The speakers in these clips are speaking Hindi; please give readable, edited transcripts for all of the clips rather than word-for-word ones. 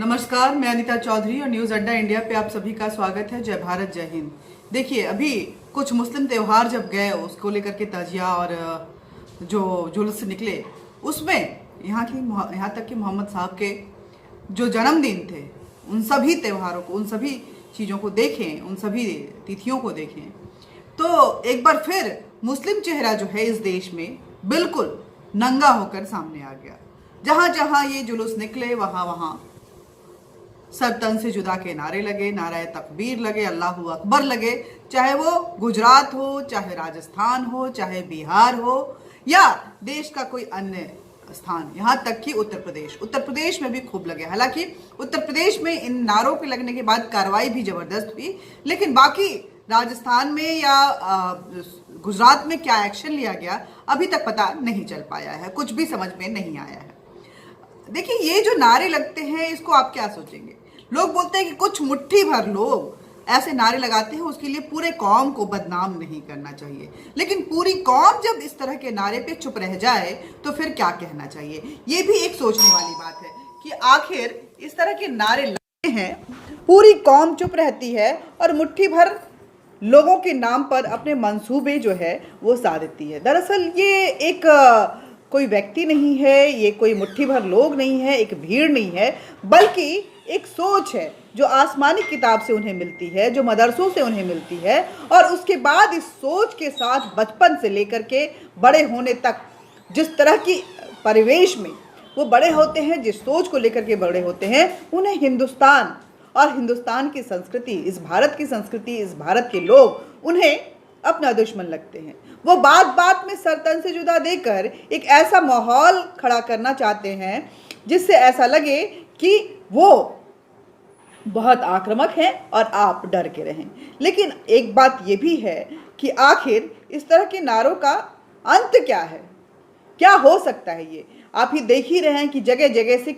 नमस्कार, मैं अनीता चौधरी और न्यूज़ अड्डा इंडिया पे आप सभी का स्वागत है। जय भारत, जय हिंद। देखिए, अभी कुछ मुस्लिम त्यौहार जब गए, उसको लेकर के ताजिया और जो जुलूस निकले, उसमें यहाँ तक कि मोहम्मद साहब के जो जन्मदिन थे, उन सभी त्योहारों को, उन सभी चीज़ों को देखें, उन सभी तिथियों को देखें, तो एक बार फिर मुस्लिम चेहरा जो है इस देश में बिल्कुल नंगा होकर सामने आ गया। जहाँ जहाँ ये जुलूस निकले, वहाँ वहाँ सर तन से जुदा के नारे लगे, नाराए तकबीर लगे, अल्लाहू अकबर लगे। चाहे वो गुजरात हो, चाहे राजस्थान हो, चाहे बिहार हो या देश का कोई अन्य स्थान, यहाँ तक कि उत्तर प्रदेश में भी खूब लगे। हालांकि उत्तर प्रदेश में इन नारों के लगने के बाद कार्रवाई भी जबरदस्त हुई, लेकिन बाकी राजस्थान में या गुजरात में क्या एक्शन लिया गया अभी तक पता नहीं चल पाया है, कुछ भी समझ में नहीं आया है। देखिए, ये जो नारे लगते हैं, इसको आप क्या सोचेंगे? लोग बोलते हैं कि कुछ मुट्ठी भर लोग ऐसे नारे लगाते हैं, उसके लिए पूरे कौम को बदनाम नहीं करना चाहिए। लेकिन पूरी कौम जब इस तरह के नारे पे चुप रह जाए तो फिर क्या कहना चाहिए? ये भी एक सोचने वाली बात है कि आखिर इस तरह के नारे लगते हैं, पूरी कौम चुप रहती है और मुट्ठी भर लोगों के नाम पर अपने मंसूबे जो है वो साधती है। दरअसल ये एक कोई व्यक्ति नहीं है, ये कोई मुट्ठी भर लोग नहीं है, एक भीड़ नहीं है, बल्कि एक सोच है जो आसमानी किताब से उन्हें मिलती है, जो मदरसों से उन्हें मिलती है। और उसके बाद इस सोच के साथ बचपन से लेकर के बड़े होने तक जिस तरह की परिवेश में वो बड़े होते हैं, जिस सोच को लेकर के बड़े होते हैं, उन्हें हिंदुस्तान और हिंदुस्तान की संस्कृति, इस भारत की संस्कृति, इस भारत के लोग उन्हें अपना दुश्मन लगते हैं। वो बात बात में सर तन से जुदा देकर एक ऐसा माहौल खड़ा करना चाहते हैं जिससे ऐसा लगे कि वो बहुत आक्रामक हैं और आप डर के रहें। लेकिन एक बात ये भी है कि आखिर इस तरह के नारों का अंत क्या है, क्या हो सकता है? ये आप ही देख ही रहे हैं कि जगह जगह से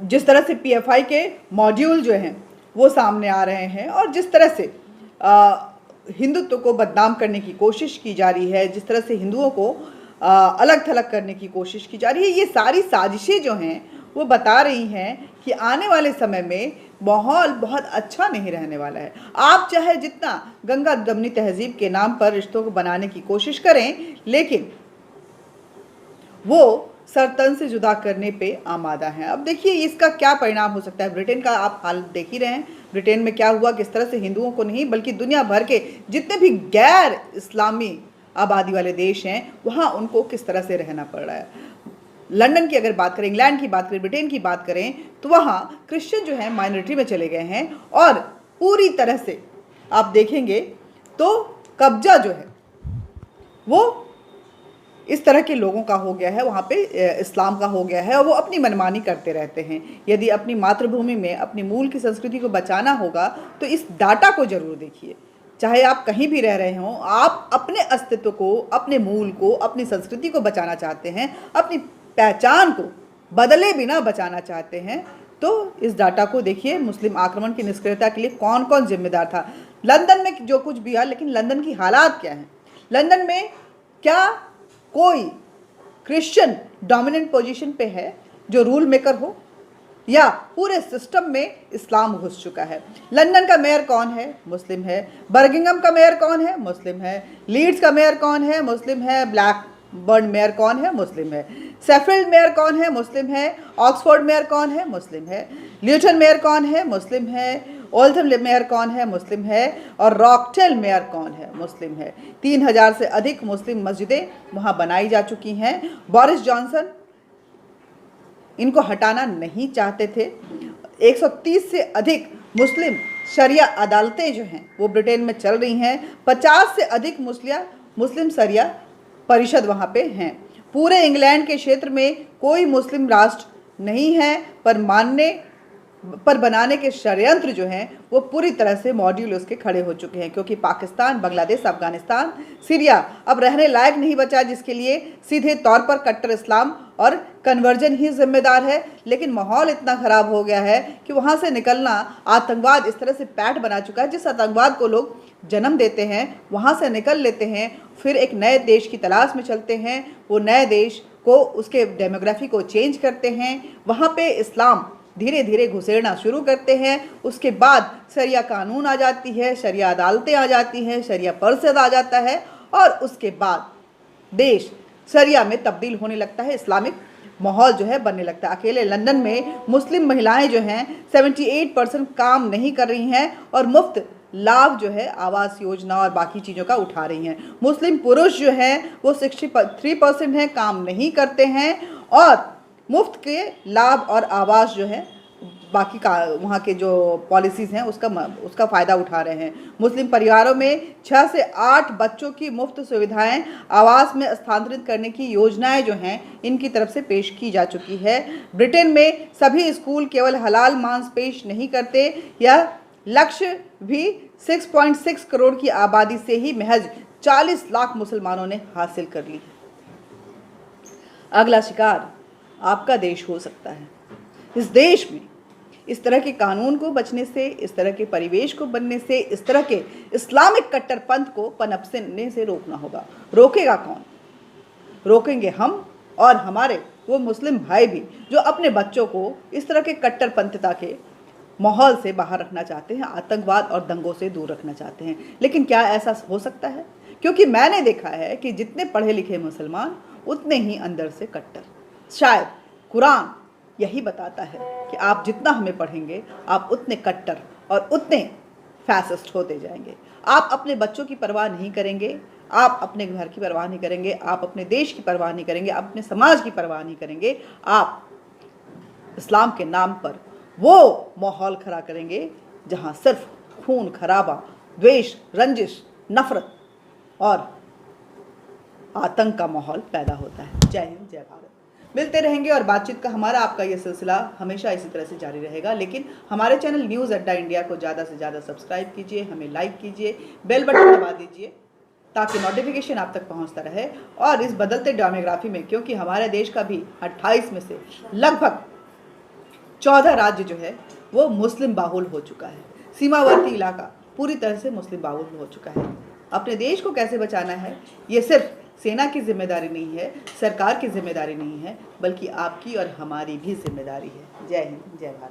जिस तरह से पीएफआई के मॉड्यूल जो हैं वो सामने आ रहे हैं और जिस तरह से हिंदुत्व को बदनाम करने की कोशिश की जा रही है, जिस तरह से हिंदुओं को अलग थलग करने की कोशिश की जा रही है, ये सारी साजिशें जो हैं वो बता रही हैं कि आने वाले समय में माहौल बहुत अच्छा नहीं रहने वाला है। आप चाहे जितना गंगा दमनी तहजीब के नाम पर रिश्तों को बनाने की कोशिश करें, लेकिन वो सर तन से जुदा करने पे आमादा हैं। अब देखिए इसका क्या परिणाम हो सकता है। ब्रिटेन का आप हाल देख ही रहे हैं, ब्रिटेन में क्या हुआ, किस तरह से हिंदुओं को नहीं बल्कि दुनिया भर के जितने भी गैर इस्लामी आबादी वाले देश हैं वहाँ उनको किस तरह से रहना पड़ रहा है। लंदन की अगर बात करें, इंग्लैंड की बात करें, ब्रिटेन की बात करें, तो वहाँ क्रिश्चियन जो है माइनॉरिटी में चले गए हैं और पूरी तरह से आप देखेंगे तो कब्जा जो है वो इस तरह के लोगों का हो गया है, वहाँ पे इस्लाम का हो गया है और वो अपनी मनमानी करते रहते हैं। यदि अपनी मातृभूमि में अपनी मूल की संस्कृति को बचाना होगा तो इस डाटा को जरूर देखिए। चाहे आप कहीं भी रह रहे हों, आप अपने अस्तित्व को, अपने मूल को, अपनी संस्कृति को बचाना चाहते हैं, अपनी पहचान को बदले बिना बचाना चाहते हैं, तो इस डाटा को देखिए। मुस्लिम आक्रमण की निष्क्रियता के लिए कौन कौन जिम्मेदार था? लंदन में जो कुछ भी है, लेकिन लंदन की हालात क्या हैं? लंदन में क्या कोई क्रिश्चियन डोमिनेंट पोजीशन पे है जो रूल मेकर हो, या पूरे सिस्टम में इस्लाम घुस चुका है? लंदन का मेयर कौन है? मुस्लिम है। बर्मिंघम का मेयर कौन है? मुस्लिम है। लीड्स का मेयर कौन है? मुस्लिम है। ब्लैकबर्न मेयर कौन है? मुस्लिम है। शेफील्ड मेयर कौन है? मुस्लिम है। ऑक्सफोर्ड मेयर कौन है? मुस्लिम है। ल्यूटन मेयर कौन है? मुस्लिम है। ओल्थम मेयर कौन है? मुस्लिम है। और रॉकटेल मेयर कौन है? मुस्लिम है। 3000 से अधिक मुस्लिम मस्जिदें वहाँ बनाई जा चुकी हैं। बोरिस जॉनसन इनको हटाना नहीं चाहते थे। 130 से अधिक मुस्लिम शरिया अदालतें जो हैं वो ब्रिटेन में चल रही हैं। 50 से अधिक मुस्लिम शरिया परिषद वहाँ पे हैं। पूरे इंग्लैंड के क्षेत्र में कोई मुस्लिम राष्ट्र नहीं है, पर बनाने के षड्यंत्र जो हैं वो पूरी तरह से मॉड्यूल उसके खड़े हो चुके हैं, क्योंकि पाकिस्तान, बांग्लादेश, अफगानिस्तान, सीरिया अब रहने लायक नहीं बचा, जिसके लिए सीधे तौर पर कट्टर इस्लाम और कन्वर्जन ही जिम्मेदार है। लेकिन माहौल इतना ख़राब हो गया है कि वहाँ से निकलना, आतंकवाद इस तरह से पैठ बना चुका है, जिस आतंकवाद को लोग जन्म देते हैं वहाँ से निकल लेते हैं, फिर एक नए देश की तलाश में चलते हैं। वो नए देश को, उसके डेमोग्राफी को चेंज करते हैं। वहाँ पे इस्लाम धीरे धीरे घुसेड़ना शुरू करते हैं। उसके बाद शरिया कानून आ जाती है, शरिया अदालतें आ जाती हैं, शरिया परिषद आ जाता है और उसके बाद देश शरिया में तब्दील होने लगता है, इस्लामिक माहौल जो है बनने लगता है। अकेले लंदन में मुस्लिम महिलाएं जो हैं 78% काम नहीं कर रही हैं और मुफ्त लाभ जो है आवास योजना और बाकी चीज़ों का उठा रही हैं। मुस्लिम पुरुष जो हैं वो 63% हैं, काम नहीं करते हैं और मुफ्त के लाभ और आवास जो है बाकी का वहाँ के जो पॉलिसीज़ हैं उसका फ़ायदा उठा रहे हैं। मुस्लिम परिवारों में 6 से 8 बच्चों की मुफ्त सुविधाएं आवास में स्थानांतरित करने की योजनाएं जो हैं इनकी तरफ से पेश की जा चुकी है। ब्रिटेन में सभी स्कूल केवल हलाल मांस पेश नहीं करते। यह लक्ष्य भी 6.6 करोड़ की आबादी से ही महज 40 लाख मुसलमानों ने हासिल कर ली। अगला शिकार आपका देश हो सकता है। इस देश में इस तरह के कानून को बचने से, इस तरह के परिवेश को बनने से, इस तरह के इस्लामिक कट्टरपंथ को पनपने से रोकना होगा। रोकेगा कौन? रोकेंगे हम और हमारे वो मुस्लिम भाई भी जो अपने बच्चों को इस तरह के कट्टरपंथता के माहौल से बाहर रखना चाहते हैं, आतंकवाद और दंगों से दूर रखना चाहते हैं। लेकिन क्या ऐसा हो सकता है? क्योंकि मैंने देखा है कि जितने पढ़े लिखे मुसलमान उतने ही अंदर से कट्टर। शायद कुरान यही बताता है कि आप जितना हमें पढ़ेंगे आप उतने कट्टर और उतने फैसिस्ट होते जाएंगे। आप अपने बच्चों की परवाह नहीं करेंगे, आप अपने घर की परवाह नहीं करेंगे, आप अपने देश की परवाह नहीं करेंगे, अपने समाज की परवाह नहीं करेंगे। आप इस्लाम के नाम पर वो माहौल खड़ा करेंगे जहां सिर्फ खून खराबा, द्वेष, रंजिश, नफरत और आतंक का माहौल पैदा होता है। जय हिंद, जय भारत। मिलते रहेंगे और बातचीत का हमारा आपका ये सिलसिला हमेशा इसी तरह से जारी रहेगा। लेकिन हमारे चैनल न्यूज़ अड्डा इंडिया को ज़्यादा से ज़्यादा सब्सक्राइब कीजिए, हमें लाइक कीजिए, बेल बटन दबा दीजिए ताकि नोटिफिकेशन आप तक पहुंचता रहे। और इस बदलते डेमोग्राफी में, क्योंकि हमारे देश का भी 28 में से लगभग 14 राज्य जो है वो मुस्लिम बाहुल हो चुका है। सीमावर्ती इलाका पूरी तरह से मुस्लिम बाहुल हो चुका है। अपने देश को कैसे बचाना है ये सिर्फ सेना की जिम्मेदारी नहीं है, सरकार की जिम्मेदारी नहीं है, बल्कि आपकी और हमारी भी जिम्मेदारी है। जय हिंद, जय भारत।